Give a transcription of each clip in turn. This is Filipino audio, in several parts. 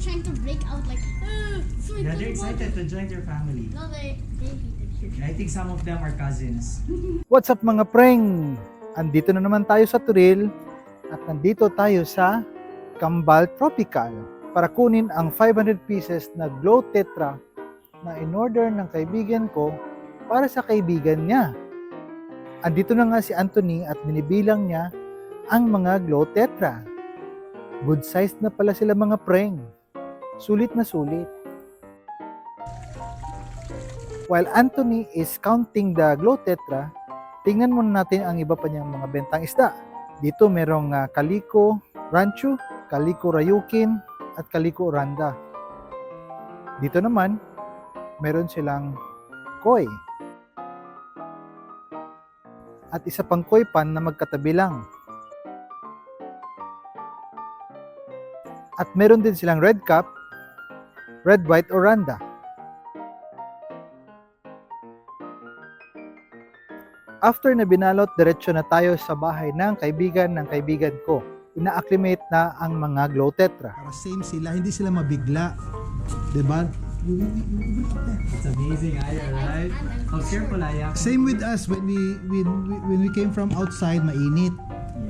trying to break out like, Yeah, they're excited to join their family. No, they hate it. I think some of them are cousins. What's up mga preng? Andito na naman tayo sa Turil at nandito tayo sa Kambal Tropical para kunin ang 500 pieces na Glow Tetra na in-order ng kaibigan ko para sa kaibigan niya. Andito na nga si Anthony at binibilang niya ang mga Glow Tetra. Good size na pala sila mga preng. Sulit na sulit. While Anthony is counting the Glow Tetra, tingnan muna natin ang iba pa niyang mga bentang isda. Dito merong Calico Rancho, Calico Rayukin, at Calico Oranda. Dito naman, meron silang koi. At isa pang koi pan na magkatabi lang. At meron din silang red cap, red white Oranda. After na binalot, diretso na tayo sa bahay ng kaibigan ko. Ina-acclimate na ang mga Glow Tetra. Para same sila, hindi sila mabigla. Diba? It's amazing, Aya, right? How careful, Aya. Same with us when we came from outside, mainit.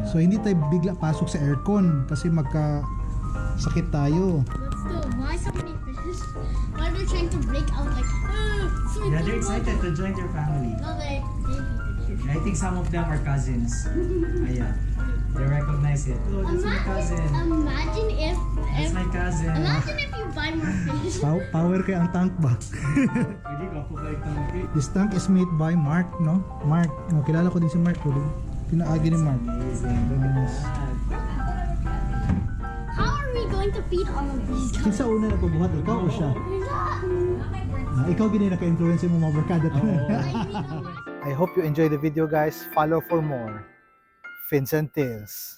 So hindi tayo bigla pasok sa aircon kasi magka-sakit tayo. But still, why so many fishes? Why they're trying to break out like, Yeah, they're excited to join their family. No, they hate it. I think some of them are cousins. Aya, they recognize it. Oh, that's my cousin. Imagine if That's my cousin. imagine if you buy more fish. Power kay ang tank ba? Pwede ka po kayo itong This tank is made by Mark, no? Mark, no, kilala ko din si Mark. Pinaagi ni Mark. amazing. Look at that. How are we going to feed all of these guys? Kinsa una na pabuhat, ikaw o siya? Ikaw gini naka-influence mo mga barkada to. I hope you enjoy the video guys. Follow for more Fins and Tales.